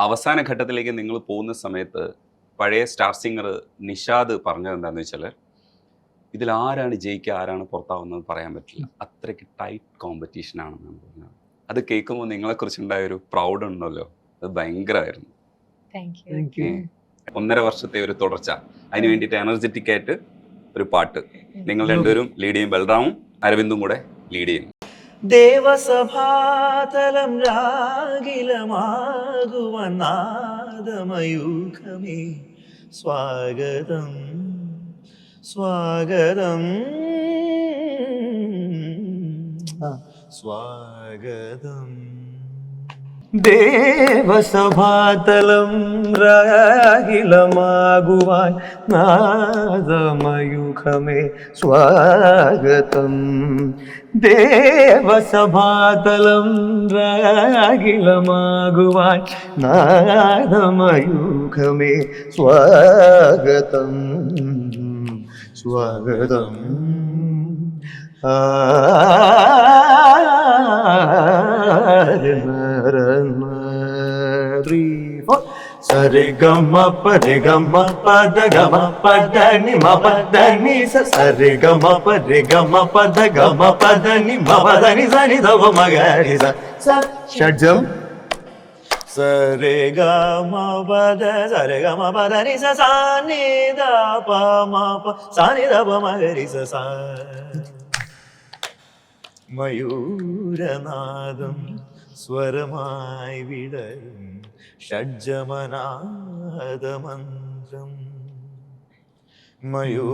അവസാന ഘട്ടത്തിലേക്ക് നിങ്ങൾ പോകുന്ന സമയത്ത് പഴയ സ്റ്റാർ സിംഗർ നിഷാദ് പറഞ്ഞത് എന്താണെന്ന് വെച്ചാൽ ഇതിൽ ആരാണ് ജയിക്കുക ആരാണ് പുറത്താവുന്നത് പറയാൻ പറ്റില്ല, അത്രയ്ക്ക് ടൈറ്റ് കോമ്പറ്റീഷൻ ആണെന്നാണ് പറഞ്ഞത്. അത് കേൾക്കുമ്പോൾ നിങ്ങളെക്കുറിച്ച് ഉണ്ടായ ഒരു പ്രൗഡ് ഉണ്ടല്ലോ, അത് ഭയങ്കരമായിരുന്നു. 1.5 വർഷത്തെ ഒരു തുടർച്ച, അതിന് വേണ്ടിയിട്ട് എനർജറ്റിക് ആയിട്ട് ഒരു പാട്ട് നിങ്ങൾ രണ്ടുപേരും ലീഡ് ചെയ്യും, ബൽറാമും അരവിന്ദും കൂടെ ലീഡ് ചെയ്യും. ദേവസഭാതലം രാഗിലമാകുവനാദമയൂഖമേ സ്വാഗതം സ്വാഗതം സ്വാഗതം. ദേവസഭാതലം രാഗിലമാകുവാൻ നാദമയൂഖമേ സ്വാഗതം. ദേവസഭാതലം രാഗിലമാകുവാൻ നാദമയൂഖമേ സ്വാഗതം സ്വാഗതം. സരിഗമ പരിഗമ പദഗമ പദനി മപദനി സരിഗമ പരിഗമ പദഗമ പദനി മപദനി സനി ധവ മഗരി സ ഷഡ്ജം സരിഗമ പദ സരിഗമ പദനി സ സാനി ധ പ മ പ സാനി ധ പ മഗരി സ സ. മയൂരനാദം സ്വരമായി വിടരും ഷഡ്ജമനാദമന്ത്രം. മയൂരനാദനം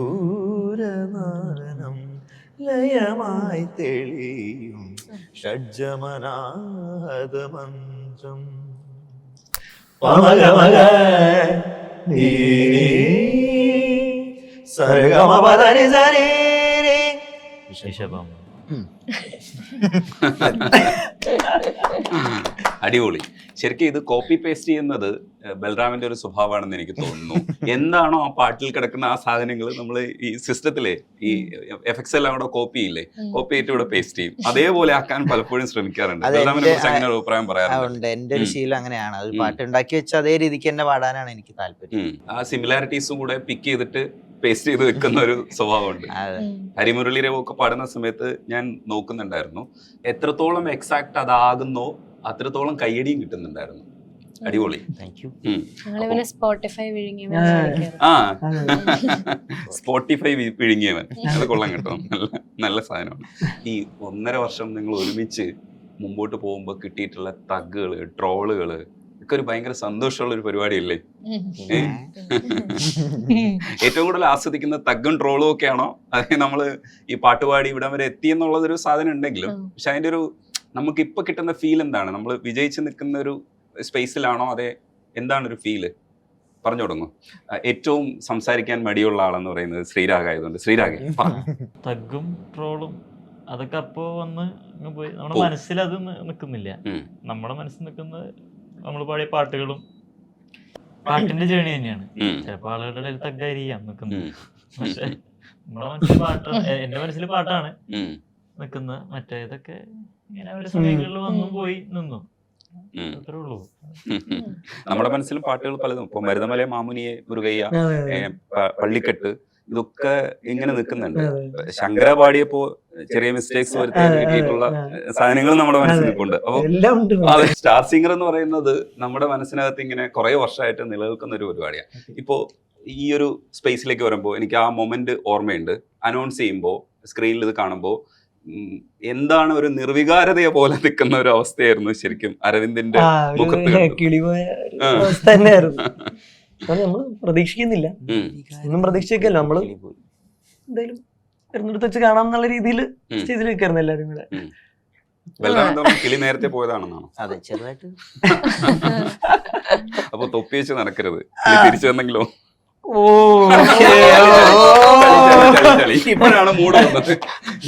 ലയമായി തെളിയും ഷഡ്ജമനാദമന്ത്രം. പമഗമഗ നീ സരഗമ പദനി സരി വിശേഷപം. അടിപൊളി. ശരിക്കും ഇത് കോപ്പി പേസ്റ്റ് ചെയ്യുന്നത് ബൽറാമിന്റെ ഒരു സ്വഭാവമാണെന്ന് എനിക്ക് തോന്നുന്നു. എന്താണോ ആ പാട്ടിൽ കിടക്കുന്ന ആ സാധനങ്ങൾ നമ്മൾ ഈ സിസ്റ്റത്തിലെ ഈ എഫക്ട്സ് എല്ലാം കൂടെ കോപ്പി ചെയ്യില്ലേ, കോപ്പി ചെയ്തിട്ട് ഇവിടെ പേസ്റ്റ് ചെയ്യും. അതേപോലെ ആക്കാൻ പലപ്പോഴും ശ്രമിക്കാറുണ്ട്. ബൽറാമിനെ കുറിച്ച് അങ്ങനെ ഒരു അഭിപ്രായം പറയാറുണ്ട്. എന്റെ ഒരു ശീലം അങ്ങനെയാണ്, അത് പാട്ട് ഉണ്ടാക്കി വെച്ച് അതേ രീതിക്ക് തന്നെ പാടാനാണ് എനിക്ക് താല്പര്യം. ആ സിമിലാരിറ്റീസും കൂടെ പിക്ക് ചെയ്തിട്ട് പേസ്റ്റ് ചെയ്ത് വെക്കുന്ന ഒരു സ്വഭാവമുണ്ട്. ഹരിമുരളി ഒക്കെ പാടുന്ന സമയത്ത് ഞാൻ നോക്കുന്നുണ്ടായിരുന്നു, എത്രത്തോളം എക്സാക്ട് അതാകുന്നോ അത്രത്തോളം കയ്യടിയും കിട്ടുന്നുണ്ടായിരുന്നു. അടിപൊളി. സ്പോട്ടിഫൈ വിഴുങ്ങിയവൻ, അത് കൊള്ളാൻ കേട്ടോ, നല്ല സാധനമാണ്. ഈ 1.5 വർഷം നിങ്ങൾ ഒരുമിച്ച് മുമ്പോട്ട് പോകുമ്പോൾ കിട്ടിയിട്ടുള്ള തഗ്ഗുകള്, ട്രോളുകള് ഒക്കെ ഒരു ഭയങ്കര സന്തോഷമുള്ള ഒരു പരിപാടിയല്ലേ? ഏറ്റവും കൂടുതൽ ആസ്വദിക്കുന്ന തഗ്ഗും ട്രോളും ഒക്കെ ആണോ, അതായത് നമ്മള് ഈ പാട്ടുപാടി ഇവിടം വരെ എത്തി എന്നുള്ളതൊരു സാധനം ഉണ്ടെങ്കിലും പക്ഷെ അതിന്റെ ഒരു നമുക്ക് ഇപ്പൊ കിട്ടുന്ന ഫീൽ എന്താണ്? നമ്മൾ വിജയിച്ച് നിൽക്കുന്ന ഒരു സ്പേസിലാണോ, അതെ എന്താണ് ഒരു ഫീല്? പറഞ്ഞു തുടങ്ങും. ഏറ്റവും സംസാരിക്കാൻ മടിയുള്ള ആളെന്ന് പറയുന്നത് ശ്രീരാഗായതുകൊണ്ട് ശ്രീരാഗ്. തഗ്ഗും ട്രോളും അതൊക്കെ അപ്പോ വന്ന് പോയി, നമ്മുടെ മനസ്സിൽ അത് നിൽക്കുന്നില്ല. നമ്മുടെ മനസ്സിൽ നിൽക്കുന്നത് നമ്മൾ പാടിയ പാട്ടുകളും പാട്ടിന്റെ ജേണി തന്നെയാണ്. ചിലപ്പോ ആളുകളുടെ ഇടയിൽ തഗ്ഗായിരിക്കാം നിൽക്കുന്നത്, പക്ഷെ നമ്മുടെ മനസ്സിൽ പാട്ടാണ്, എന്റെ മനസ്സിൽ പാട്ടാണ് നിൽക്കുന്നത്. മറ്റേതൊക്കെ ഇങ്ങനെ ഒരു സമയങ്ങളിൽ വന്നും പോയി നിന്നു, അത്രേ ഉള്ളൂ. നമ്മുടെ മനസ്സിലും പാട്ടുകൾ പലതും, ഇപ്പൊ മരുതമല, മാമുനിയെ, മുരുകയ്യ, പള്ളിക്കെട്ട്, ഇതൊക്കെ ഇങ്ങനെ നിൽക്കുന്നുണ്ട്. ശങ്കര പാടിയപ്പോ ചെറിയ മിസ്റ്റേക്സ് വരുത്തിയിട്ടുള്ള സാധനങ്ങൾ നമ്മുടെ മനസ്സിൽ നിൽക്കുന്നുണ്ട്. അപ്പൊ അതെ, സ്റ്റാർ സിംഗർ എന്ന് പറയുന്നത് നമ്മുടെ മനസ്സിനകത്ത് ഇങ്ങനെ കുറെ വർഷമായിട്ട് നിലനിൽക്കുന്ന ഒരു പരിപാടിയാണ്. ഇപ്പോ ഈ ഒരു സ്പേസിലേക്ക് വരുമ്പോൾ എനിക്ക് ആ മൊമെന്റ് ഓർമ്മയുണ്ട്. അനൗൺസ് ചെയ്യുമ്പോൾ സ്ക്രീനിൽ ഇത് കാണുമ്പോൾ എന്താണ് ഒരു നിർവികാരതയെ പോലെ നിൽക്കുന്ന ഒരു അവസ്ഥയായിരുന്നു ശരിക്കും അരവിന്ദിന്റെ മുഖത്ത്. നമ്മള് പ്രതീക്ഷിക്കുന്നില്ല, ഒന്നും പ്രതീക്ഷിക്കല്ലോ, നമ്മള് എന്തായാലും വരുന്നിടത്ത് വെച്ച് കാണാം എന്നുള്ള രീതിയിൽ സ്റ്റേജിൽ വെക്കായിരുന്നു എല്ലാരും കൂടെ. കിളി നേരത്തെ പോയതാണെന്നാണോ? അതെ, ചെറുതായിട്ട്. അപ്പൊ തൊപ്പി വെച്ച് നടക്കരുത്, തിരിച്ചു വന്നെങ്കിലോ? ഇപ്പോഴാണ് മൂഡ് വന്നത്.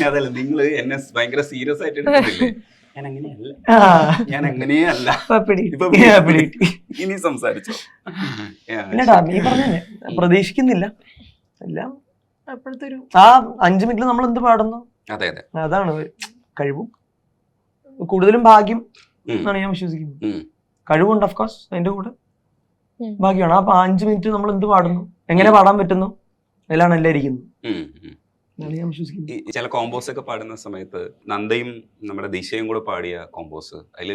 അതല്ല, നിങ്ങള് എന്നെ ഭയങ്കര സീരിയസ് ആയിട്ട് എടുക്കുന്നില്ലേ? ഞാൻ അങ്ങനെയേ അല്ല. ഇനി സംസാരിച്ചോ? നീ പറഞ്ഞേ, പ്രതീക്ഷിക്കുന്നില്ല എല്ലാം. അപ്പോഴത്തെ ഒരു ആ 5 മിനിറ്റിൽ നമ്മൾ എന്ത് പാടുന്നു, അതാണ് കഴിവും കൂടുതലും ഭാഗ്യം എന്നാണ് ഞാൻ വിശ്വസിക്കുന്നത്. കഴിവുണ്ട് ഓഫ്കോഴ്സ് അതിന്റെ കൂടെ ഉം. ഭാഗ്യമാണ്. അപ്പൊ 5 മിനിറ്റ് നമ്മൾ എന്ത് പാടുന്നു, എങ്ങനെ പാടാൻ പറ്റുന്നു, അതിലാണ് എല്ലാം ഇരിക്കുന്നത്. അതാണ് ഞാൻ വിശ്വസിക്കുന്നത്. ഈ ചില കോമ്പോസ് ഒക്കെ പാടുന്ന സമയത്ത് നന്ദയും നമ്മുടെ ദിശയും കൂടെ പാടിയ കോമ്പോസ്, അതിൽ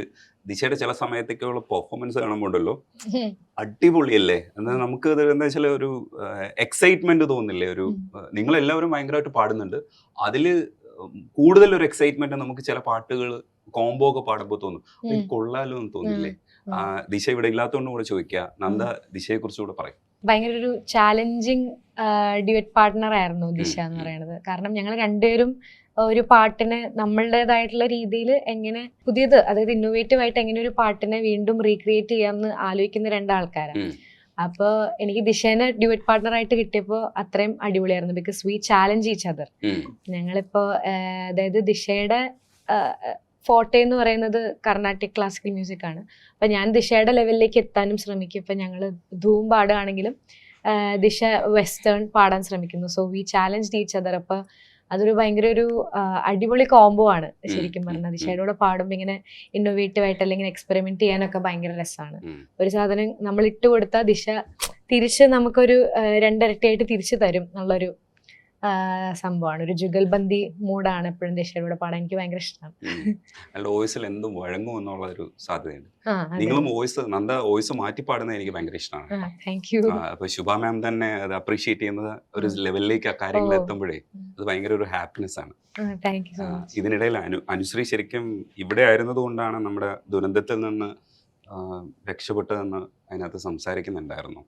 ദിശയുടെ ചില സമയത്തേക്കുള്ള പെർഫോമൻസ് കാണുമ്പോണ്ടല്ലോ അടിപൊളിയല്ലേ. എന്നാൽ നമുക്ക് ഇത് എന്താ വെച്ചാൽ ഒരു എക്സൈറ്റ്മെന്റ് തോന്നില്ലേ, ഒരു നിങ്ങളെല്ലാവരും ഭയങ്കരമായിട്ട് പാടുന്നുണ്ട്, അതിൽ കൂടുതൽ ഒരു എക്സൈറ്റ്മെന്റ് നമുക്ക് ചില പാട്ടുകൾ കോംബോ ഒക്കെ പാടുമ്പോൾ തോന്നും ഇത് കൊള്ളാലോ എന്ന് തോന്നില്ലേ. ദിശ ഇവിടെ ഇല്ലാത്തതുകൊണ്ട് കൂടെ ചോദിക്കുക, നന്ദ ദിശയെ കുറിച്ച് കൂടെ പറയും. ഭയങ്കര ഒരു ചാലഞ്ചിങ് ഡ്യുവറ്റ് പാർട്ട്ണർ ആയിരുന്നു ദിശ എന്ന് പറയുന്നത്. കാരണം ഞങ്ങൾ രണ്ടുപേരും ഒരു പാട്ടിനെ നമ്മളുടേതായിട്ടുള്ള രീതിയിൽ എങ്ങനെ പുതിയത്, അതായത് ഇന്നോവേറ്റീവ് ആയിട്ട് എങ്ങനെ ഒരു പാട്ടിനെ വീണ്ടും റീക്രിയേറ്റ് ചെയ്യാമെന്ന് ആലോചിക്കുന്ന രണ്ടാൾക്കാരാണ്. അപ്പോൾ എനിക്ക് ദിശേനെ ഡ്യുവറ്റ് പാർട്ട്ണർ ആയിട്ട് കിട്ടിയപ്പോൾ അത്രയും അടിപൊളിയായിരുന്നു. Because we challenge each other. ഞങ്ങളിപ്പോൾ അതായത് ദിശയുടെ ഫോർട്ടെ എന്ന് പറയുന്നത് കർണാട്ടിക് ക്ലാസിക്കൽ മ്യൂസിക് ആണ്. അപ്പം ഞാൻ ദിശയുടെ ലെവലിലേക്ക് എത്താനും ശ്രമിക്കും. ഇപ്പം ഞങ്ങൾ ധൂം പാടുകയാണെങ്കിലും ദിശ വെസ്റ്റേൺ പാടാൻ ശ്രമിക്കുന്നു. So we challenge each other. അപ്പം അതൊരു ഭയങ്കര ഒരു അടിപൊളി കോംബോ ആണ് ശരിക്കും പറഞ്ഞാൽ. ദിശയുടെ കൂടെ പാടുമ്പോൾ ഇങ്ങനെ ഇന്നോവേറ്റീവ് ആയിട്ട് അല്ലെങ്കിൽ എക്സ്പെരിമെന്റ് ചെയ്യാനൊക്കെ ഭയങ്കര രസമാണ്. ഒരു സാധനം നമ്മൾ ഇട്ട് കൊടുത്താൽ ദിശ തിരിച്ച് നമുക്കൊരു 2 ഇരട്ടിയായിട്ട് തിരിച്ചു തരും എന്നുള്ളൊരു സംഭവമാണ്. ഒരു ജുഗൽബന്ദി മൂഡാണ് എപ്പോഴും ദിശയുടെ കൂടെ പാടാൻ എനിക്ക് ഭയങ്കര ഇഷ്ടമാണ്. വോയിസിൽ എന്തും വഴങ്ങും എന്നുള്ള ഒരു സാധ്യതയുണ്ട്. നിങ്ങളും വോയിസ് നന്ദ വോയിസ് മാറ്റി പാടുന്നത് എനിക്ക് ഭയങ്കര ഇഷ്ടമാണ്. Thank you. അപ്പൊ ശുഭ മാം തന്നെ അത് അപ്രീഷിയേറ്റ് ചെയ്യുന്നത് ഒരു ലെവലിലേക്ക് ആ കാര്യങ്ങൾ എത്തുമ്പോഴേ അത് ഭയങ്കര ഒരു ഹാപ്പിനെസ് ആണ്. ഇതിനിടയിൽ അനുശ്രീ ശരിക്കും ഇവിടെ ആയിരുന്നത് കൊണ്ടാണ് നമ്മുടെ ദുരന്തത്തിൽ നിന്ന് രക്ഷപ്പെട്ടതെന്ന് അതിനകത്ത് സംസാരിക്കുന്നുണ്ടായിരുന്നു.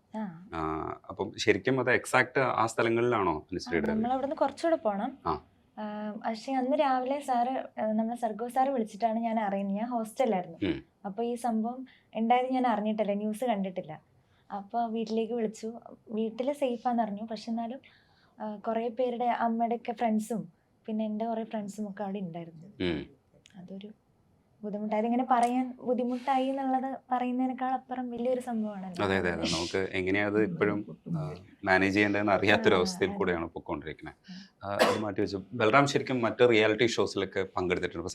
അപ്പം ശരിക്കും അത് എക്സാക്ട് ആ സ്ഥലങ്ങളിലാണോ അനുശ്രീയുടെ? നമ്മളവിടുന്ന് കുറച്ചുകൂടെ പോണം. പക്ഷെ അന്ന് രാവിലെ സാറ് നമ്മുടെ സർഗോ സാറ് വിളിച്ചിട്ടാണ് ഞാൻ അറിയുന്നത്. ഞാൻ ഹോസ്റ്റലായിരുന്നു. അപ്പൊ ഈ സംഭവം ഉണ്ടായത് ഞാൻ അറിഞ്ഞിട്ടില്ല, ന്യൂസ് കണ്ടിട്ടില്ല. അപ്പൊ വീട്ടിലേക്ക് വിളിച്ചു. വീട്ടില് സേഫാന്ന് അറിഞ്ഞു. പക്ഷെ എന്നാലും കുറെ പേരുടെ അമ്മയുടെ ഒക്കെ ഫ്രണ്ട്സും പിന്നെ എൻ്റെ കുറെ ഫ്രണ്ട്സും ഒക്കെ അവിടെ ഉണ്ടായിരുന്നു. അതൊരു ബുദ്ധിമുട്ടായി, ഇങ്ങനെ പറയാൻ ബുദ്ധിമുട്ടായി എന്നുള്ളത് പറയുന്നതിനേക്കാൾ അപ്പുറം വലിയൊരു സംഭവമാണ്. അതെ അതെ അതെ, നമുക്ക് എങ്ങനെയാ അത് ഇപ്പോഴും മാനേജ് ചെയ്യേണ്ടതെന്ന് അറിയാത്തൊരവസ്ഥയിൽ കൂടെയാണ് പൊയ്ക്കൊണ്ടിരിക്കുന്നത്. അത് മാറ്റി വെച്ചു. ബൽറാം ശരിക്കും മറ്റ് റിയാലിറ്റി ഷോസിലൊക്കെ പങ്കെടുത്തിട്ടുണ്ട്.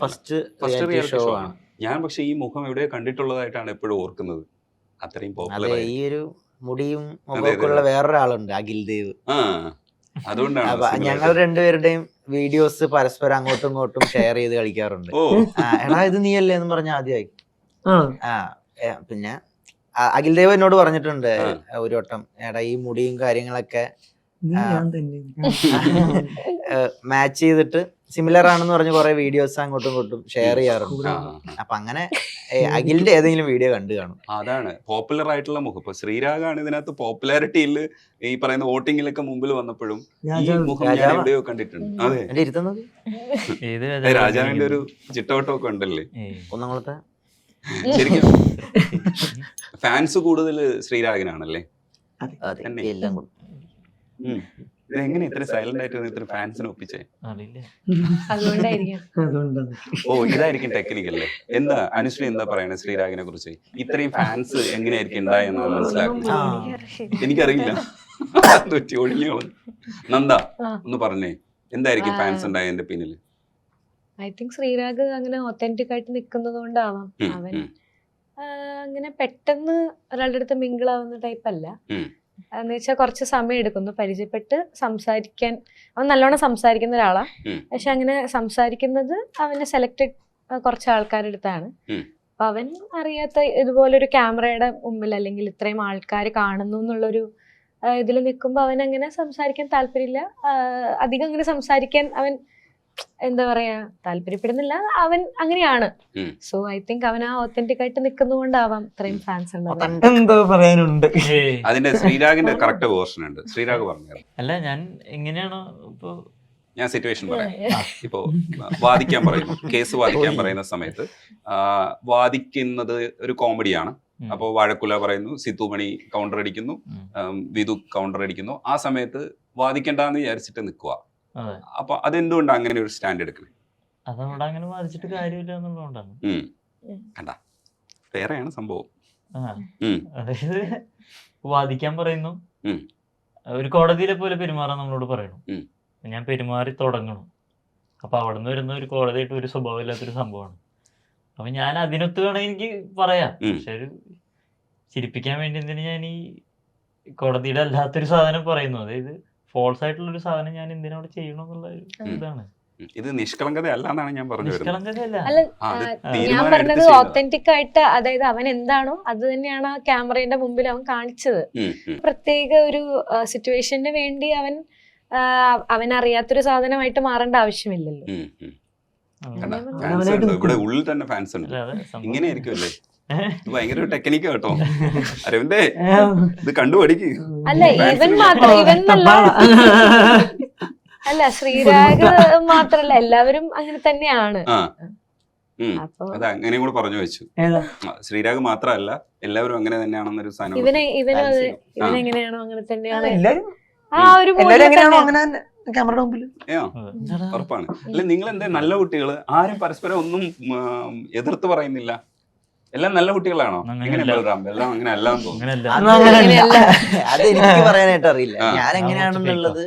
ഫസ്റ്റ് റിയാലിറ്റി ഷോ ആണ് ഞാൻ. പക്ഷെ ഈ മുഖം എവിടെ കണ്ടിട്ടുള്ളതായിട്ടാണ് എപ്പോഴും ഓർക്കുന്നത്. അത്രയും പോപ്പുലർ. ഈ ഒരു മുടിയും മുഖമൊക്കെയുള്ള വേറൊരാളുണ്ട്, അഖിൽ ദേവ്. അതുകൊണ്ടാണ് ഞങ്ങൾ രണ്ടുപേരുടെയും വീഡിയോസ് പരസ്പരം അങ്ങോട്ടും ഇങ്ങോട്ടും ഷെയർ ചെയ്ത് കളിക്കാറുണ്ട്. എടാ ഇത് നീയല്ലേ എന്ന് പറഞ്ഞ ആദ്യമായി. പിന്നെ അഖിൽ ദേവ് എന്നോട് പറഞ്ഞിട്ടുണ്ട് ഒരു വട്ടം, എടാ ഈ മുടിയും കാര്യങ്ങളൊക്കെ മാച്ച് ചെയ്തിട്ട് സിമിലർ ആണെന്ന് പറഞ്ഞ് കുറെ വീഡിയോസ് അങ്ങോട്ടും ഇങ്ങോട്ടും ഷെയർ ചെയ്യാറുണ്ട്. അപ്പൊ അങ്ങനെ അഖിലിന്റെ ഏതെങ്കിലും വീഡിയോ കണ്ടു കാണും. അതാണ് പോപ്പുലർ ആയിട്ടുള്ള മുഖം. ഇപ്പൊ ശ്രീരാഗാണ് ഇതിനകത്ത് പോപ്പുലാരിറ്റിയിൽ ഈ പറയുന്ന വോട്ടിങ്ങിലൊക്കെ മുമ്പിൽ വന്നപ്പോഴും ഈ മുഖം ഞാൻ എവിടെയോ കണ്ടിട്ടുണ്ട്. അതെ, ഇരുത്തുന്നത് രാജാവിന്റെ ഒരു ചിട്ടവട്ടമൊക്കെ ഉണ്ടല്ലേ കുന്നംകുളത്തെ. ശരിക്കും ഫാൻസ് കൂടുതൽ ശ്രീരാഗിനാണല്ലേ? എല്ലാം എങ്ങനെ ഇത്ര സൈലന്റ് ആയിട്ട് ഇത്ര ഫാൻസിനെ ഒപ്പിച്ചേ? ഓ ഇതായിരിക്കും ടെക്നിക്കല്ലേ. എന്താ അനുശ്രീ എന്താ പറയണേ ശ്രീരാഗിനെ കുറിച്ച്? ഇത്രയും ഫാൻസ് എങ്ങനെയായിരിക്കും ഉണ്ടായെന്ന് മനസ്സിലാക്കുന്നത് എനിക്കറിയില്ല. ഒഴിഞ്ഞോളും. നന്ദ ഒന്ന് പറഞ്ഞേ, എന്തായിരിക്കും ഫാൻസ് ഉണ്ടായതിന്റെ പിന്നില്? ഐ തിങ്ക് ശ്രീരാഗ് അങ്ങനെ ഒത്തന്റിക് ആയിട്ട് നിൽക്കുന്നത് കൊണ്ടാവാം. അവൻ അങ്ങനെ പെട്ടെന്ന് ഒരാളുടെ അടുത്ത് മിങ്കിൾ ആവുന്ന ടൈപ്പ് അല്ല. എന്ന് വെച്ചാൽ കുറച്ച് സമയം എടുക്കുന്നു പരിചയപ്പെട്ട് സംസാരിക്കാൻ. അവൻ നല്ലോണം സംസാരിക്കുന്ന ഒരാളാ. പക്ഷെ അങ്ങനെ സംസാരിക്കുന്നത് അവന് സെലക്റ്റഡ് കുറച്ച് ആൾക്കാരുടെ അടുത്താണ്. അപ്പൊ അവൻ അറിയാത്ത ഇതുപോലൊരു ക്യാമറയുടെ മുമ്പിൽ അല്ലെങ്കിൽ ഇത്രയും ആൾക്കാർ കാണുന്നു എന്നുള്ളൊരു ഇതിൽ നിൽക്കുമ്പോ അവൻ അങ്ങനെ സംസാരിക്കാൻ താല്പര്യമില്ല. അധികം അങ്ങനെ സംസാരിക്കാൻ അവൻ എന്താ പറയാ താല്പര്യപ്പെടുന്നില്ല. അവൻ അങ്ങനെയാണ്. സോ ഐ തിങ്ക് അവൻ ആ ഒത്തന്റിക് ആയിട്ട് നിൽക്കുന്നതുകൊണ്ടാവാം ഇത്രയും ഫാൻസ് ഉള്ളത്. എന്തോ പറയാനുണ്ട്. അതിന്റെ ശ്രീരാഗിന്റെ കറക്റ്റ് വേർഷൻ ഉണ്ട്. ശ്രീരാഗ് പറഞ്ഞു. അല്ല ഞാൻ എങ്ങനെയാണോ ഇപ്പൊ ഞാൻ സിറ്റുവേഷൻ പറയാം. ഇപ്പോ വാദിക്കാൻ പറയുന്നു, കേസ് വാദിക്കാൻ പറയുന്ന സമയത്ത് വാദിക്കുന്നത് ഒരു കോമഡിയാണ്. അപ്പോ വാഴക്കുല പറയുന്നു, സിത്തുമണി കൗണ്ടർ അടിക്കുന്നു, വിധു കൗണ്ടർ അടിക്കുന്നു. ആ സമയത്ത് വാദിക്കണ്ടെന്ന് വിചാരിച്ചിട്ട് നിൽക്കുക. അപ്പൊ അതെന്തുകൊണ്ട് അങ്ങനെ ഒരു സ്റ്റാൻഡ് എടുക്കുന്നത്? അതവിടെ അങ്ങനെ വാദിച്ചിട്ട് കാര്യമില്ല എന്നുള്ളതുകൊണ്ടാണ്. കണ്ടാ വേറെയാണ് സംഭവം. അതായത് വാദിക്കാൻ പറയുന്നു, ഒരു കോടതിയിലെ പോലെ പെരുമാറാൻ നമ്മളോട് പറയണം. ഞാൻ പെരുമാറി തുടങ്ങണം. അപ്പൊ അവിടെ നിന്ന് വരുന്ന ഒരു കോടതിയായിട്ട് ഒരു സ്വഭാവം ഇല്ലാത്തൊരു സംഭവമാണ്. അപ്പൊ ഞാൻ അതിനൊത്ത് വേണമെങ്കിൽ എനിക്ക് പറയാം. ഉം. പക്ഷെ ഒരു ചിരിപ്പിക്കാൻ വേണ്ടി എന്തിനു ഞാൻ ഈ കോടതിയുടെ അല്ലാത്തൊരു സാധനം പറയുന്നു? അതായത് ഫോൾസ് ആയിട്ടുള്ള ഒരു സാധനം ഞാൻ എന്തിനോട് ചെയ്യണമെന്നുള്ള ഒരു ഇതാണ്. ഇത് നിഷ്കളങ്കത അല്ലാന്നാണ് ഞാൻ പറഞ്ഞു വരുന്നത്. നിഷ്കളങ്കതയല്ല. അല്ല ആ, അത് ഞാൻ തീരുമാനം പറഞ്ഞത് എടുത്ത് ചെയ്യുന്നതാ. ഓത്തന്റിക് ആയിട്ട്, അതായത് അവൻ എന്താണോ അത് തന്നെയാണ് ആ ക്യാമറയുടെ മുമ്പിൽ അവൻ കാണിച്ചത്. പ്രത്യേക ഒരു സിറ്റുവേഷന് വേണ്ടി അവൻ അറിയാത്തൊരു സാധനമായിട്ട് മാറേണ്ട ആവശ്യമില്ലല്ലോ. കണ്ടാ? അങ്ങനെ Fans അവനായിട്ട് ഉണ്ട്. ഇവിടെ ഉള്ളിൽ തന്നെ ഫാൻസ് ഉണ്ട്. അല്ലാതെ സംഭവം ഇങ്ങനെ ആയിരിക്കുമല്ലേ? ഇത് ഭയങ്കര ഒരു ടെക്നിക്കാ കേട്ടോ. അരവിന്ദേ ഇത് കണ്ടു പഠിക്ക്. അല്ല ഇവൻ മാത്രം, ഇവൻ അല്ല ശ്രീരാഗ് മാത്രല്ല, എല്ലാവരും അങ്ങനെ തന്നെയാണ്. ആ. അപ്പൊ അത് അങ്ങനെയും കൂടെ പറഞ്ഞു വെച്ചു. ഏതാ? ശ്രീരാഗ് മാത്രമല്ല, എല്ലാവരും അങ്ങനെ തന്നെയാണെന്നൊരു സാധനം. ഇവനെങ്ങനെയാണോ അങ്ങനെ തന്നെയാണ്. എല്ലാരും ആ ഒരു എല്ലാരും എങ്ങനെയാണോ അങ്ങനെ തന്നെ ക്യാമറയുടെ മുമ്പിൽ. ഉറപ്പാണ്. അല്ല നിങ്ങൾ എന്താ നല്ല കുട്ടികള്, ആരും പരസ്പരം ഒന്നും എതിർത്ത് പറയുന്നില്ല, എല്ലാം നല്ല കുട്ടികളാണോ? എങ്ങനെ ബലറാം? എല്ലാം അങ്ങനെ അല്ലാന്ന് തോന്നുന്നു. അങ്ങനെയല്ല. അത് എനിക്ക് പറയാനായിട്ട് അറിയില്ല. ഞാൻ എങ്ങനെയാണെന്നുള്ളത്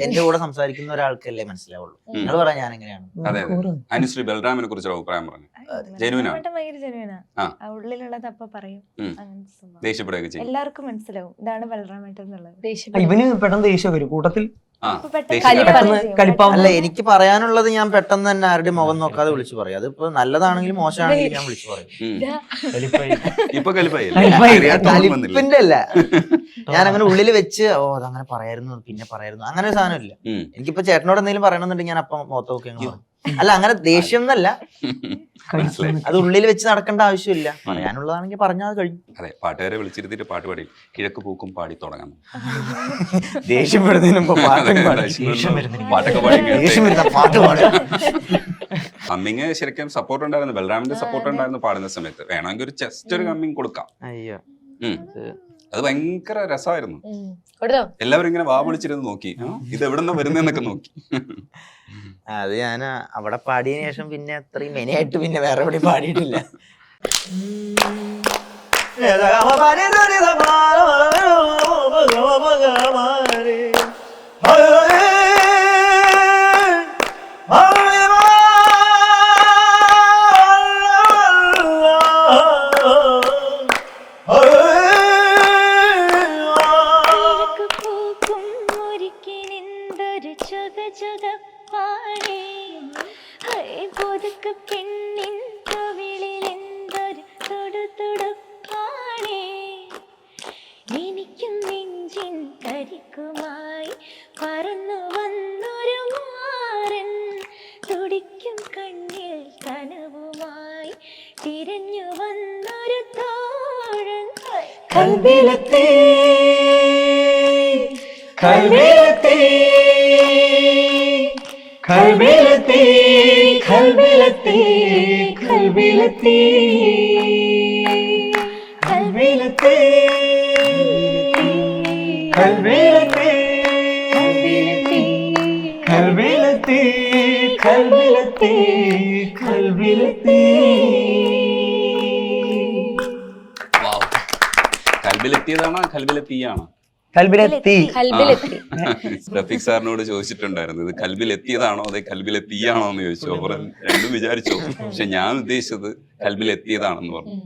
എന്റെ കൂടെ സംസാരിക്കുന്ന ഒരാൾക്കല്ലേ മനസ്സിലാവുള്ളൂ. നിങ്ങൾ പറയാം ഞാൻ എങ്ങനെയാണ്. അതെ അതെ. അനുശ്രീ ബലറാമിനെ കുറിച്ചൊരു അഭിപ്രായം പറഞ്ഞു. ജെനുവിനാണ്. ഭയങ്കര ജെനുവിനാ. ആ. ഉള്ളിലുള്ളത് അപ്പൊ പറയും. അങ്ങനത്തെ സ്വഭാവം. ദേഷ്യപ്പെടുകയൊക്കെ ചെയ്യും. എല്ലാവർക്കും മനസ്സിലാവും ഇതാണ് ബലറാമേട്ടൻ എന്നുള്ളത്. ഇവന് പെട്ടെന്ന് ദേഷ്യം വരും കൂട്ടത്തിൽ. ആ, അപ്പൊ പെട്ടെന്ന് ദേഷ്യക്കാരൻ. പെട്ടെന്ന് കലിപ്പാവും. അല്ല എനിക്ക് പറയാനുള്ളത് ഞാൻ പെട്ടെന്ന് തന്നെ ആരുടെയും മുഖം നോക്കാതെ വിളിച്ചു പറയും. അതിപ്പോ നല്ലതാണെങ്കിലും മോശമാണെങ്കിലും ഞാൻ വിളിച്ചു പറയും. ഇപ്പൊ കലിപ്പായി കലിപ്പിന്റെ അല്ല, ഞാൻ അങ്ങനെ ഉള്ളിൽ വെച്ച് അതങ്ങനെ പറയായിരുന്നു പിന്നെ പറയായിരുന്നു അങ്ങനെ ഒരു സാധനം ഇല്ല. എനിക്കിപ്പോ ചേട്ടനോട് എന്തെങ്കിലും പറയണമെന്നുണ്ടെങ്കിൽ ഞാൻ അപ്പം മുഖത്ത് നോക്കി അങ്ങ് പറയും. അല്ല അങ്ങനെ ദേഷ്യം എന്നല്ല, അത് ഉള്ളിൽ വെച്ച് നടക്കേണ്ട ആവശ്യമില്ല. പറയാനുള്ളതാണെങ്കിൽ പറഞ്ഞാൽ അത് കഴിഞ്ഞു. അതെ, പാട്ടുകാരെ വിളിച്ചിരുത്തിട്ട് പാട്ട് പാടി കിഴക്ക് പൂക്കും പാടി തുടങ്ങാം. ദേഷ്യപ്പെടുന്നതിന് മുമ്പ് പാട്ടൊക്കെ പാട്ട് പാടുക. കമ്മിങ് ശരിക്കും സപ്പോർട്ട് ഉണ്ടായിരുന്നു, ബലറാമിന്റെ സപ്പോർട്ട് ഉണ്ടായിരുന്നു പാടുന്ന സമയത്ത്. വേണമെങ്കിൽ ഒരു ജസ്റ്റ് ഒരു കമ്മിങ് കൊടുക്കാം. അയ്യോ അത് ഭയങ്കര രസമായിരുന്നു. കൊടുത്തോ? എല്ലാവരും ഇങ്ങനെ വാ വിളിച്ചിരുന്ന് നോക്കി, ഇത് എവിടെ നിന്നാ വരുന്നതെന്നൊക്കെ നോക്കി. അത് ഞാൻ അവിടെ പാടിയതിനു ശേഷം പിന്നെ അത്രയും മെനയായിട്ട് പിന്നെ വേറെ എവിടെ പാടിയിട്ടില്ല. കൽവിലെത്തി കൽവിലെത്തി കൽവിലെത്തി കൽവിലെത്തി കൽവിലെത്തി കൽവിലെത്തി കൽവിലെത്തി കൽവിലെത്തി കൽവിലെത്തി കൽവിലെത്തി. കൽബിലെത്തിയതാണോ കൽബിലെത്തിയാണോ? കൽബിലെത്തി. റഫീഖ് സാറിനോട് ചോദിച്ചിട്ടുണ്ടായിരുന്നു, ഇത് കൽബിലെത്തിയതാണോ അതെ കൽബിലെത്തിയാണോ എന്ന് ചോദിച്ചു. അപ്പോൾ രണ്ടും വിചാരിച്ചു, പക്ഷെ ഞാൻ ഉദ്ദേശിച്ചത് കൽബിലെത്തിയതാണെന്ന് പറഞ്ഞു.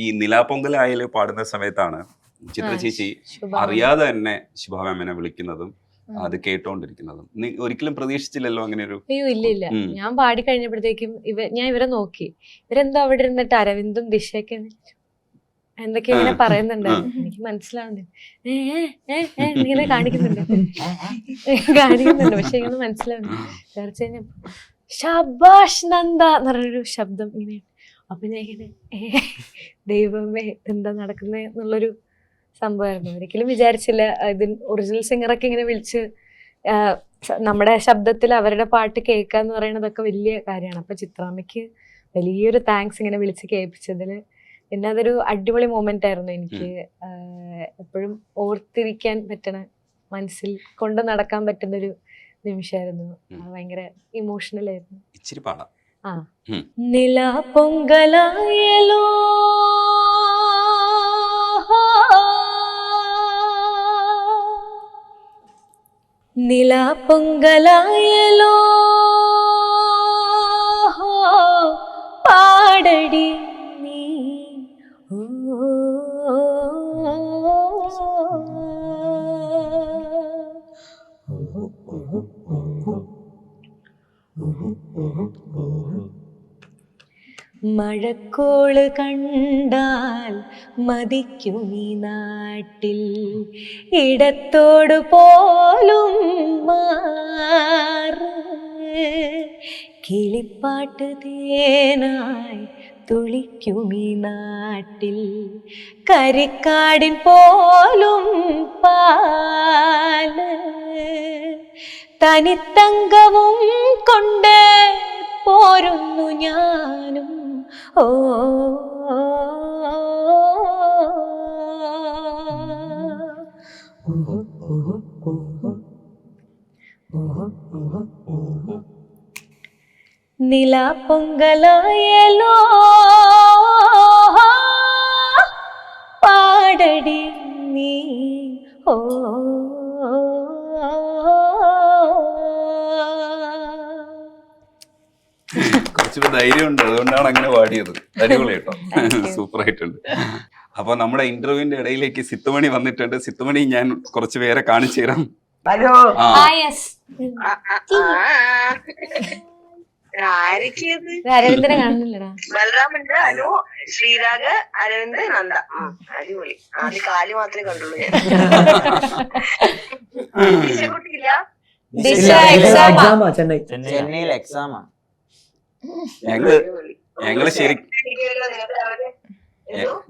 ഈ നിലാപ്പൊങ്കലായാലും പാടുന്ന സമയത്താണ് ചിത്ര ചേച്ചി അറിയാതെ തന്നെ ശുഭ മാമിനെ വിളിക്കുന്നതും അത് കേട്ടോണ്ടിരിക്കുന്നതും. ഒരിക്കലും പ്രതീക്ഷിച്ചില്ലല്ലോ അങ്ങനെ ഒരു. അയ്യോ ഇല്ല ഇല്ല, ഞാൻ പാടി കഴിഞ്ഞപ്പോഴത്തേക്കും ഞാൻ ഇവരെ നോക്കി, ഇവരെന്തോ അവിടെ ഇരുന്നിട്ട് അരവിന്ദും ദിശയൊക്കെ എന്തൊക്കെ ഇങ്ങനെ പറയുന്നുണ്ടായിരുന്നു. എനിക്ക് മനസ്സിലാവുന്നില്ല, ഇങ്ങനെ കാണിക്കുന്നുണ്ട് പക്ഷെ ഇങ്ങനെ മനസ്സിലാവുന്നില്ല. കുറച്ച് കഴിഞ്ഞ ശബാഷ് നന്ദ എന്ന് പറഞ്ഞൊരു ശബ്ദം ഇങ്ങനെ. അപ്പൊ ഞാൻ ഇങ്ങനെ ദൈവമേ എന്താ നടക്കുന്നത് എന്നുള്ളൊരു സംഭവമായിരുന്നു. ഒരിക്കലും വിചാരിച്ചില്ല ഇതിന് ഒറിജിനൽ സിംഗറൊക്കെ ഇങ്ങനെ വിളിച്ച് നമ്മുടെ ശബ്ദത്തിൽ അവരുടെ പാട്ട് കേൾക്കാന്ന് പറയുന്നതൊക്കെ വലിയ കാര്യമാണ്. അപ്പൊ ചിത്രാമ്മയ്ക്ക് വലിയൊരു താങ്ക്സ് ഇങ്ങനെ വിളിച്ച് കേൾപ്പിച്ചതിൽ. പിന്നെ അതൊരു അടിപൊളി മൊമെന്റ് ആയിരുന്നു. എനിക്ക് എപ്പോഴും ഓർത്തിരിക്കാൻ പറ്റണ, മനസ്സിൽ കൊണ്ട് നടക്കാൻ പറ്റുന്നൊരു നിമിഷമായിരുന്നു. ഭയങ്കര ഇമോഷണൽ ആയിരുന്നു. ഇച്ചിരി പാടാം. നില പൊങ്കലായലോ നില പൊങ്കലായലോ പാ പാടടി നീ മഴക്കോള് കണ്ടാൽ മതിക്കുമീ നാട്ടിൽ ഇടത്തോട് പോലും മാറ് കിളിപ്പാട്ട് തേനായി തുളിക്കുമീ നാട്ടിൽ കരിക്കാടിൻ പോലും പാല് തനിത്തങ്കവും കൊണ്ട് പോരുന്നു ഞാനും ഓ നിലാപ്പൊങ്കലായലോ പാടടി നീ ഓ കുറച്ചുകൂടെ ധൈര്യമുണ്ട്, അതുകൊണ്ടാണ് അങ്ങനെ പാടിയത്. അടിപൊളി കേട്ടോ, സൂപ്പർ ആയിട്ടുണ്ട്. അപ്പൊ നമ്മുടെ ഇന്റർവ്യൂവിന്റെ ഇടയിലേക്ക് സിത്തുമണി വന്നിട്ടുണ്ട്. സിത്തുമണി ഞാൻ കുറച്ച് പേരെ കാണിച്ചു തരാം. ഹലോ. ആ അരവിന്ദനെ കാണുന്നില്ലടാ. ബലറാമുണ്ട്, അനു, ശ്രീരാഗ്, അരവിന്ദ്, നന്ദ. അടിപൊളി. ആദ്യം കാല് മാത്രമേ കണ്ടുള്ളൂ ഞാൻ. കുട്ടിയില്ല. എക്സാമാ ചെന്നൈ. ചെന്നൈയിൽ എക്സാമാ.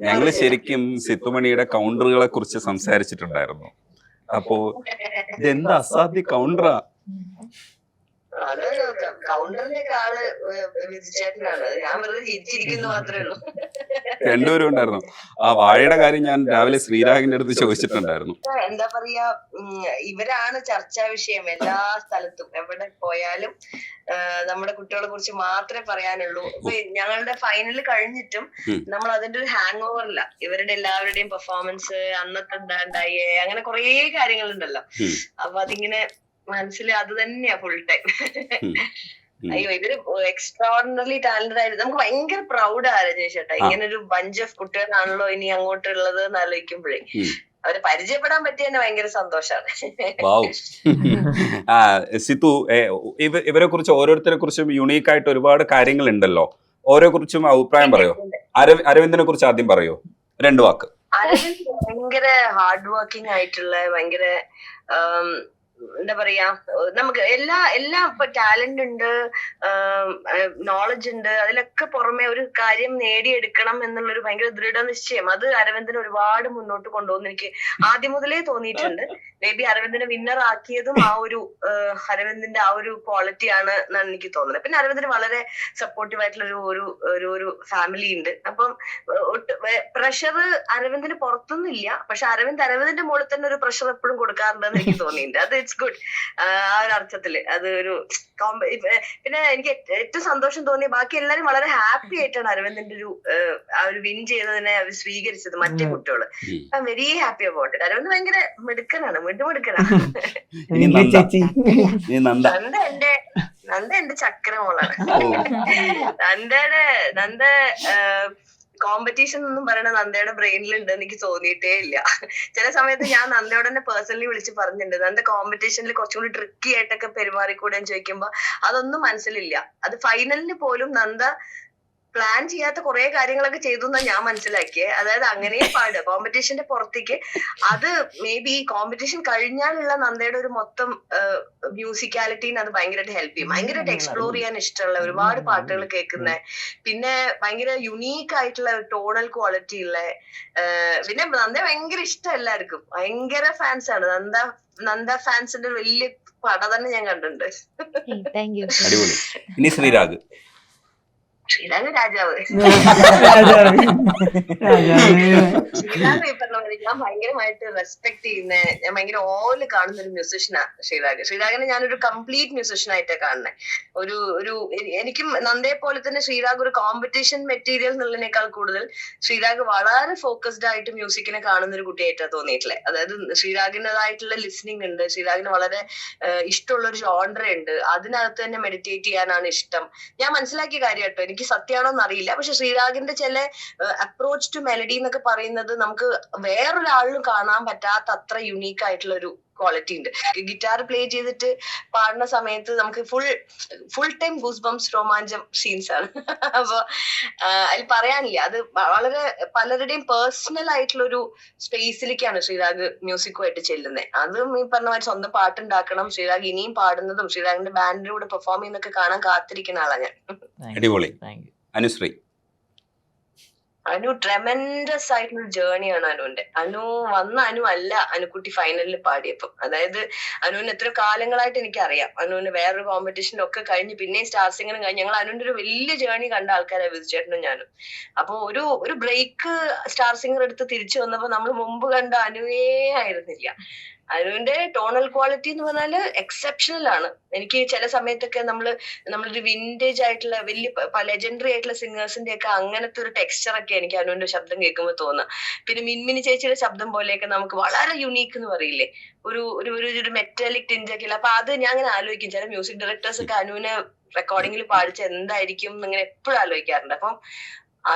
ഞങ്ങള് ശരിക്കും സിത്തുമണിയുടെ കൗണ്ടറുകളെ കുറിച്ച് സംസാരിച്ചിട്ടുണ്ടായിരുന്നു. അപ്പോ ഇതെന്താ അസാധ്യ കൗണ്ടറാ. അത് കൗണ്ടറിന്റെ ഒക്കെ ആള് വിധിച്ചേട്ടനാണ്. ഞാൻ വെറുതെ ചിരിച്ചിരിക്കുന്നു മാത്രമേ ഉള്ളൂ. രണ്ടുപേരും ഉണ്ടായിരുന്നു. ആ വാഴയുടെ കാര്യം ഞാൻ രാവിലെ ശ്രീരാഗിന്റെ അടുത്ത് ചോദിച്ചിട്ടുണ്ടായിരുന്നു. എന്താ പറയാ, ഇവരാണ് ചർച്ചാ വിഷയം എല്ലാ സ്ഥലത്തും. എവിടെ പോയാലും നമ്മുടെ കുട്ടികളെ കുറിച്ച് മാത്രമേ പറയാനുള്ളൂ. ഇപ്പൊ ഞങ്ങളുടെ ഫൈനൽ കഴിഞ്ഞിട്ടും നമ്മൾ അതിന്റെ ഒരു ഹാങ് ഓവറില്ല. ഇവരുടെ എല്ലാവരുടെയും പെർഫോമൻസ്, അന്നത്തെ ഉണ്ടായ അങ്ങനെ കുറേ കാര്യങ്ങളുണ്ടല്ലോ. അപ്പൊ അതിങ്ങനെ മനസ്സിൽ അത് തന്നെയാ ഫുൾ ടൈം. അയ്യോ, ഇവര് എക്സ്ട്രാordinarily ടാലന്റഡ് ആയിരുന്നു. നമുക്ക് ഭയങ്കര പ്രൗഡാ രജനീഷ് ചേട്ടാ. ഇങ്ങനെ ഒരു ബഞ്ച് ഓഫ് കുട്ടികളാണല്ലോ ഇനി അങ്ങോട്ടുള്ളത് എന്ന് ആലോചിക്കുമ്പോഴേ അവരെ പരിചയപ്പെടാൻ പറ്റിയ തന്നെ ഭയങ്കര സന്തോഷാണ്. സിത്തു, ഇവരെ കുറിച്ച് ഓരോരുത്തരെ കുറിച്ചും യുണീക്ക് ആയിട്ട് ഒരുപാട് കാര്യങ്ങൾ ഉണ്ടല്ലോ. ഓരോ കുറിച്ചും അഭിപ്രായം പറയോ? അരവിന്ദിനെ കുറിച്ച് ആദ്യം പറയോ, 2 വാക്ക്. അരവിന്ദ് ഭയങ്കര ഹാർഡ് വർക്കിംഗ് ആയിട്ടുള്ള, ഭയങ്കര എന്താ പറയാ, നമുക്ക് എല്ലാ ഇപ്പൊ ടാലന്റ് ഉണ്ട്, നോളജ് ഉണ്ട്. അതിലൊക്കെ പുറമെ ഒരു കാര്യം നേടിയെടുക്കണം എന്നുള്ളൊരു ഭയങ്കര ദൃഢനിശ്ചയം, അത് അരവിന്ദനെ ഒരുപാട് മുന്നോട്ട് കൊണ്ടുപോകുന്ന എനിക്ക് ആദ്യം മുതലേ തോന്നിയിട്ടുണ്ട്. മേ ബി അരവിന്ദനെ വിന്നർ ആക്കിയതും ആ ഒരു അരവിന്ദിന്റെ ആ ഒരു ക്വാളിറ്റി ആണ് എന്നാണ് എനിക്ക് തോന്നുന്നത്. പിന്നെ അരവിന്ദന് വളരെ സപ്പോർട്ടീവ് ആയിട്ടുള്ള ഒരു ഫാമിലി ഉണ്ട്. അപ്പം പ്രഷർ അരവിന്ദിന് പുറത്തൊന്നുമില്ല. പക്ഷെ അരവിന്ദിന്റെ മുകളിൽ തന്നെ ഒരു പ്രഷർ എപ്പോഴും കൊടുക്കാറുണ്ടെന്ന് എനിക്ക് തോന്നിയിട്ടുണ്ട്. അത് ഇറ്റ്സ് ഗുഡ്. ആ ഒരു അർത്ഥത്തില് അത് ഒരു പിന്നെ എനിക്ക് ഏറ്റവും സന്തോഷം തോന്നിയ, ബാക്കി എല്ലാരും വളരെ ഹാപ്പി ആയിട്ടാണ് അരവിന്ദിന്റെ ആ ഒരു വിൻ ചെയ്തതിനെ അവർ സ്വീകരിച്ചത്. മറ്റേ കുട്ടികള് I am very happy about it. Aravind ഭയങ്കര മിടുക്കനാണ്, മിടുമിടുക്കനാണ്. നന്ദ എന്റെ ചക്കര മോളാണ്. നന്ദ കോമ്പറ്റീഷൻ എന്നും പറയണ നന്ദയുടെ ബ്രെയിനിലുണ്ട് എനിക്ക് തോന്നിയിട്ടേ ഇല്ല. ചില സമയത്ത് ഞാൻ നന്ദയോട് തന്നെ പേഴ്സണലി വിളിച്ച് പറഞ്ഞിട്ടുണ്ട്, നന്ദ കോമ്പറ്റീഷനിൽ കുറച്ചും കൂടി ട്രിക്കി ആയിട്ടൊക്കെ പെരുമാറിക്കൂടെ എന്ന് ചോദിക്കുമ്പോ അതൊന്നും മനസ്സിലില്ല. അത് ഫൈനലിന് പോലും നന്ദ പ്ലാൻ ചെയ്യാത്ത കുറെ കാര്യങ്ങളൊക്കെ ചെയ്തു എന്നാ ഞാൻ മനസ്സിലാക്കിയത്. അതായത് അങ്ങനെയും പാടുക കോമ്പറ്റീഷന്റെ പുറത്തേക്ക്. അത് മേ ബി കോമ്പറ്റീഷൻ കഴിഞ്ഞാലുള്ള നന്ദയുടെ ഒരു മൊത്തം മ്യൂസിക്കാലിറ്റീന് അത് ഭയങ്കരമായിട്ട് ഹെൽപ്പ് ചെയ്യും. ഭയങ്കരമായിട്ട് എക്സ്പ്ലോർ ചെയ്യാൻ ഇഷ്ടമുള്ള, ഒരുപാട് പാട്ടുകൾ കേൾക്കുന്ന, പിന്നെ ഭയങ്കര യുണീക്ക് ആയിട്ടുള്ള ടോണൽ ക്വാളിറ്റി ഉള്ള, പിന്നെ നന്ദ ഭയങ്കര ഇഷ്ടം എല്ലാവർക്കും. ഭയങ്കര ഫാൻസ് ആണ് നന്ദ ഫാൻസിന്റെ വലിയ പട തന്നെ ഞാൻ കണ്ടിട്ടുണ്ട്. അടിപൊളി. ഇനി ശ്രീരാഗ്. ശ്രീരാഗ് രാജാവ്. ശ്രീരാഗ് ഈ പറഞ്ഞ പോലെ ഞാൻ ഭയങ്കരമായിട്ട് റെസ്പെക്ട് ചെയ്യുന്ന, ഞാൻ ഭയങ്കര ഓല് കാണുന്ന ഒരു മ്യൂസിഷ്യനാ ശ്രീരാഗ്. ശ്രീരാഗിനെ ഞാനൊരു കംപ്ലീറ്റ് മ്യൂസിഷ്യൻ ആയിട്ടാണ് കാണുന്നത്. എനിക്കും നന്ദയെ പോലെ തന്നെ ശ്രീരാഗ് ഒരു കോമ്പറ്റീഷൻ മെറ്റീരിയൽ എന്നുള്ളതിനേക്കാൾ കൂടുതൽ ശ്രീരാഗ് വളരെ ഫോക്കസ്ഡ് ആയിട്ട് മ്യൂസിക്കിനെ കാണുന്ന ഒരു കുട്ടിയായിട്ടാണ് തോന്നിയിട്ടുള്ളത്. അതായത് ശ്രീരാഗിൻ്റെതായിട്ടുള്ള ലിസ്ണിംഗ് ഉണ്ട്, ശ്രീരാഗിന് വളരെ ഇഷ്ടമുള്ള ഒരു ജോൺറ ഉണ്ട്, അതിനകത്ത് തന്നെ മെഡിറ്റേറ്റ് ചെയ്യാനാണ് ഇഷ്ടം. ഞാൻ മനസ്സിലാക്കിയ കാര്യം കേട്ടോ, എനിക്ക് എനിക്ക് സത്യമാണോ എന്ന് അറിയില്ല. പക്ഷെ ശ്രീരാഗിന്റെ ചില അപ്രോച്ച് ടു മെലഡി എന്നൊക്കെ പറയുന്നത് നമുക്ക് വേറൊരാളിലും കാണാൻ പറ്റാത്ത അത്ര യുണീക്ക് ആയിട്ടുള്ള ഒരു ക്വാളിറ്റി ഉണ്ട്. ഗിറ്റാർ പ്ലേ ചെയ്തിട്ട് പാടുന്ന സമയത്ത് നമുക്ക് ഫുൾ ടൈം ഗൂസ് ബംസ് രോമാഞ്ചം സീൻസ് ആണ്. അപ്പൊ അതിൽ പറയാനില്ല, അത് വളരെ പലരുടെയും പേഴ്സണൽ ആയിട്ടുള്ള ഒരു സ്പേസിലേക്കാണ് ശ്രീരാഗ് മ്യൂസിക്കുമായിട്ട് ചെല്ലുന്നത്. അതും ഈ പറഞ്ഞ മാതിരി സ്വന്തം പാട്ടുണ്ടാക്കണം, ശ്രീരാഗ് ഇനിയും പാടുന്നതും ശ്രീരാഗിന്റെ ബാൻഡിന്റെ കൂടെ പെർഫോം ചെയ്യുന്നതൊക്കെ കാണാൻ കാത്തിരിക്കുന്ന ആളാണ് ഞാൻ. അടിപൊളി. അനുശ്രീ? അനു ട്രെമൻഡസ് ആയിട്ടുള്ള ജേർണിയാണ് അനുവിന്റെ. അനു അല്ല അനുക്കുട്ടി ഫൈനലിൽ പാടിയപ്പം. അതായത് അനുവിന് എത്ര കാലങ്ങളായിട്ട് എനിക്കറിയാം. അനുവിന് വേറൊരു കോമ്പറ്റീഷനൊക്കെ കഴിഞ്ഞ് പിന്നെയും സ്റ്റാർ സിംഗറും കഴിഞ്ഞ് ഞങ്ങൾ അനുവിന്റെ ഒരു വലിയ ജേർണി കണ്ട ആൾക്കാരാണ് വിധിച്ചേട്ടനും ഞാനും. അപ്പൊ ഒരു ബ്രേക്ക് സ്റ്റാർ സിംഗർ എടുത്ത് തിരിച്ചു വന്നപ്പോ നമ്മൾ മുമ്പ് കണ്ട അനുവേ ആയിരുന്നില്ല. അനുവിന്റെ ടോണൽ ക്വാളിറ്റി എന്ന് പറഞ്ഞാല് എക്സെപ്ഷണൽ ആണ്. എനിക്ക് ചില സമയത്തൊക്കെ നമ്മളൊരു വിന്റേജ് ആയിട്ടുള്ള വലിയ ലെജൻഡറി ആയിട്ടുള്ള സിംഗേഴ്സിന്റെ ഒക്കെ അങ്ങനത്തെ ഒരു ടെക്സ്ചർ ഒക്കെ എനിക്ക് അനുവിന്റെ ശബ്ദം കേൾക്കുമ്പോൾ തോന്നുക. പിന്നെ മിൻമിനി ചേച്ചിയുടെ ശബ്ദം പോലെയൊക്കെ നമുക്ക് വളരെ യുണീക്ക് എന്ന് പറയില്ലേ, ഒരു മെറ്റാലിക് ടിഞ്ചൊക്കെ ഇല്ല. അപ്പൊ അത് ഞാൻ അങ്ങനെ ആലോചിക്കും. ചില മ്യൂസിക് ഡയറക്ടേഴ്സ് ഒക്കെ അനുവിനെ റെക്കോർഡിങ്ങിൽ പാടിച്ച എന്തായിരിക്കും എന്നിങ്ങനെ എപ്പോഴും ആലോചിക്കാറുണ്ട്. അപ്പം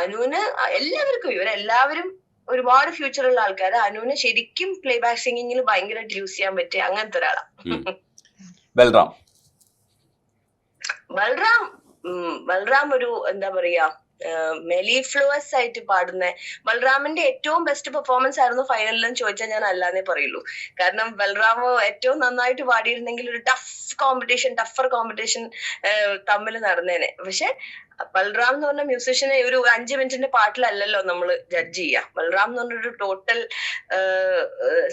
അനുവിന് എല്ലാവർക്കും ഇവരെല്ലാവരും ഒരുപാട് ഫ്യൂച്ചറുള്ള ആൾക്കാര്. അനുവിന് ശരിക്കും പ്ലേ ബാക്ക് സിംഗിങ്ങിൽ ഭയങ്കരമായിട്ട് യൂസ് ചെയ്യാൻ പറ്റിയ അങ്ങനത്തെ ഒരാളാണ്. ബൽറാം ഒരു എന്താ പറയാ മെലിഫ്ലുവസ് ആയിട്ട് പാടുന്ന. ബൽറാമിന്റെ ഏറ്റവും ബെസ്റ്റ് പെർഫോമൻസ് ആയിരുന്നു ഫൈനലിലെന്ന് ചോദിച്ചാൽ ഞാൻ അല്ലാന്നേ പറയുള്ളൂ. കാരണം ബൽറാം ഏറ്റവും നന്നായിട്ട് പാടിയിരുന്നെങ്കിൽ ഒരു ടഫർ കോമ്പറ്റീഷൻ തമ്മിൽ നടന്നേനെ. പക്ഷെ ബൽറാം എന്ന് പറഞ്ഞ മ്യൂസീഷ്യനെ ഒരു 5 മിനിറ്റിന്റെ പാട്ടിലല്ലല്ലോ നമ്മൾ ജഡ്ജ് ചെയ്യുക. ബൽറാം എന്ന് പറഞ്ഞൊരു ടോട്ടൽ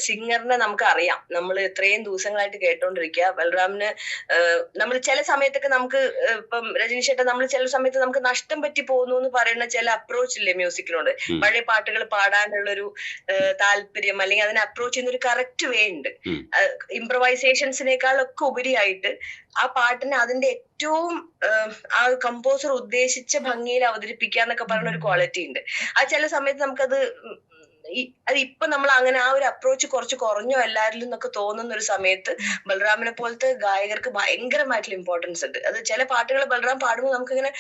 സിംഗറിനെ നമുക്ക് അറിയാം. നമ്മൾ ഇത്രയും ദിവസങ്ങളായിട്ട് കേട്ടോണ്ടിരിക്കുക. ബൽറാമിന് നമ്മൾ ചില സമയത്തൊക്കെ നമുക്ക് ഇപ്പം രജനി ചേട്ടൻ നമ്മൾ ചില സമയത്ത് നമുക്ക് നഷ്ടം പറ്റി പോകുന്നു എന്ന് പറയുന്ന ചില അപ്രോച്ച് ഇല്ലേ മ്യൂസിക്കിനോട്. പഴയ പാട്ടുകൾ പാടാനുള്ളൊരു താല്പര്യം അല്ലെങ്കിൽ അതിനെ അപ്രോച്ച് ചെയ്യുന്ന ഒരു കറക്റ്റ് വേ ഉണ്ട്. ഇംപ്രവൈസേഷൻസിനേക്കാളൊക്കെ ഉപരിയായിട്ട് ആ പാട്ടിനെ അതിന്റെ ഏറ്റവും ആ കമ്പോസർ ഉദ്ദേശിച്ച ഭംഗിയിൽ അവതരിപ്പിക്കുക എന്നൊക്കെ പറയുന്ന ഒരു ക്വാളിറ്റി ഉണ്ട്. ആ ചില സമയത്ത് നമുക്കത് അത് ഇപ്പൊ നമ്മൾ അങ്ങനെ ആ ഒരു അപ്രോച്ച് കുറച്ച് കുറഞ്ഞോ എല്ലാവരിലും എന്നൊക്കെ തോന്നുന്ന ഒരു സമയത്ത് ബൽറാമിനെ പോലത്തെ ഗായകർക്ക് ഭയങ്കരമായിട്ടുള്ള ഇമ്പോർട്ടൻസ് ഉണ്ട്. അത് ചില പാട്ടുകൾ ബൽറാം പാടുമ്പോൾ നമുക്കിങ്ങനെ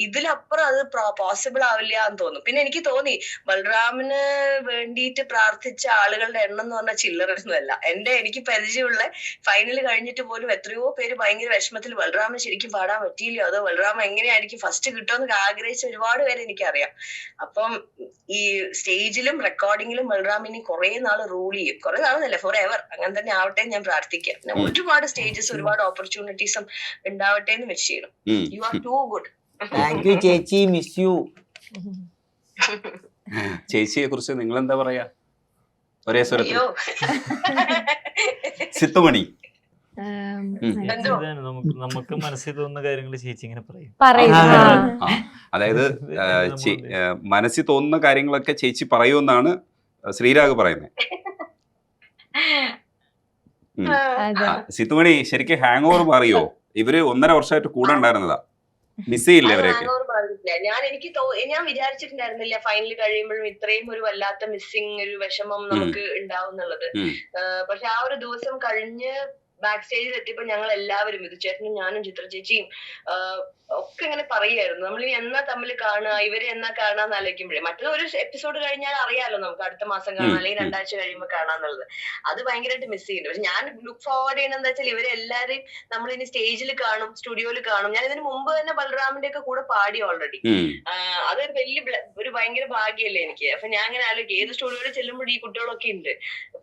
ഇതിലപ്പുറം അത് പോസിബിൾ ആവില്ല എന്ന് തോന്നും. പിന്നെ എനിക്ക് തോന്നി ബൽറാമിന് വേണ്ടിയിട്ട് പ്രാർത്ഥിച്ച ആളുകളുടെ എണ്ണം എന്ന് പറഞ്ഞാൽ ചില്ലറൊന്നുമല്ല. എനിക്ക് പരിചയമുള്ള ഫൈനൽ കഴിഞ്ഞിട്ട് പോലും എത്രയോ പേര് ഭയങ്കര വിഷമത്തിൽ ബൽറാമിന് ശരിക്കും പാടാൻ പറ്റിയില്ലയോ, അതോ ബൽറാം എങ്ങനെയായിരിക്കും ഫസ്റ്റ് കിട്ടുമെന്ന് ആഗ്രഹിച്ച ഒരുപാട് പേര് എനിക്കറിയാം. അപ്പം ഈ സ്റ്റേജിലും റെക്കോർഡിങ്ങിലും ബൽറാം ഇനി കുറെ നാള് റൂൾ ചെയ്യും. കുറെ നാളെന്നല്ല, ഫോർ എവർ അങ്ങനെ തന്നെ ആവട്ടെ ഞാൻ പ്രാർത്ഥിക്കാം. ഒരുപാട് സ്റ്റേജസ് ഒരുപാട് ഓപ്പർച്യൂണിറ്റീസും ഉണ്ടാവട്ടെ എന്ന് വെച്ച് ചെയ്യണം. You are too good. Thank you ചേച്ചി, മിസ് യു. ചേച്ചിയെ കുറിച്ച് നിങ്ങൾ എന്താ പറയാ ഒരേ സ്വരത്തിൽ? സിത്തുമണി? നമുക്ക് മനസ്സിൽ തോന്നുന്ന കാര്യങ്ങൾ ചേച്ചി ഇങ്ങനെ പറയും. അതായത് മനസ്സിൽ തോന്നുന്ന കാര്യങ്ങളൊക്കെ ചേച്ചി പറയുമെന്നാണ് ശ്രീരാഗ് പറയുന്നത്. സിത്തുമണി ശരിക്കും ഹാങ് ഓവർ മാറിയോ? ഇവര് 1.5 വർഷമായിട്ട് കൂടെ ഉണ്ടായിരുന്നതാ. മിസ് ചെയ്യില്ല അവരെയൊക്കെ? ഞാൻ വിചാരിച്ചിട്ടുണ്ടായിരുന്നില്ല ഫൈനൽ കഴിയുമ്പോഴും ഇത്രയും ഒരു വല്ലാത്ത മിസ്സിങ് ഒരു വിഷമം നമുക്ക് ഉണ്ടാവും എന്നുള്ളത്. പക്ഷെ ആ ഒരു ദിവസം കഴിഞ്ഞ് ബാക്ക് സ്റ്റേജിൽ എത്തിയപ്പോ ഞങ്ങൾ എല്ലാവരും വിധുചേട്ടനും ഞാനും ചിത്ര ചേച്ചിയും ഒക്കെ ഇങ്ങനെ പറയുമായിരുന്നു, നമ്മളിനി എന്നാ തമ്മിൽ കാണുക, ഇവരെ എന്നാ കാണാന്ന് ആലോചിക്കുമ്പോഴേ. മറ്റൊരു എപ്പിസോഡ് കഴിഞ്ഞാൽ അറിയാലോ നമുക്ക് അടുത്ത മാസം കാണാം അല്ലെങ്കിൽ 2 ആഴ്ച കഴിയുമ്പോൾ കാണാന്നുള്ളത്. അത് ഭയങ്കരമായിട്ട് മിസ് ചെയ്യുന്നുണ്ട്. പക്ഷെ ഞാൻ ലുക്ക് ഫോർവേഡ് ചെയ്യണ എന്താ വെച്ചാൽ ഇവരെല്ലാരെയും നമ്മളിനി സ്റ്റേജിൽ കാണും, സ്റ്റുഡിയോയിൽ കാണും. ഞാൻ ഇതിന് മുമ്പ് തന്നെ ബൽറാമിന്റെ ഒക്കെ കൂടെ പാടി ഓൾറെഡി. അതൊരു ഒരു ഭയങ്കര ഭാഗ്യല്ലേ എനിക്ക്. അപ്പൊ ഞാൻ അങ്ങനെ ആലോചിക്കും ഏത് സ്റ്റുഡിയോയിൽ ചെല്ലുമ്പോഴും ഈ കുട്ടികളൊക്കെ ഉണ്ട്,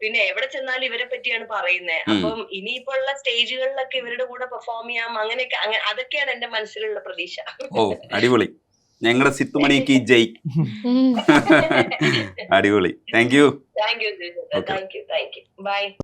പിന്നെ എവിടെ ചെന്നാലും ഇവരെ പറ്റിയാണ് പറയുന്നത്. അപ്പം ഇനിയിപ്പോ ഉള്ള സ്റ്റേജുകളിലൊക്കെ ഇവരുടെ കൂടെ പെർഫോം ചെയ്യാം, അങ്ങനെയൊക്കെ അതൊക്കെയാണ് എന്റെ മനസ്സിലുള്ള പ്രതീക്ഷ. ഓ അടിപൊളി. ഞങ്ങളുടെ സിത്തുമണിക്ക് ജയ്. അടിപൊളി. Thank you. Thank you. By.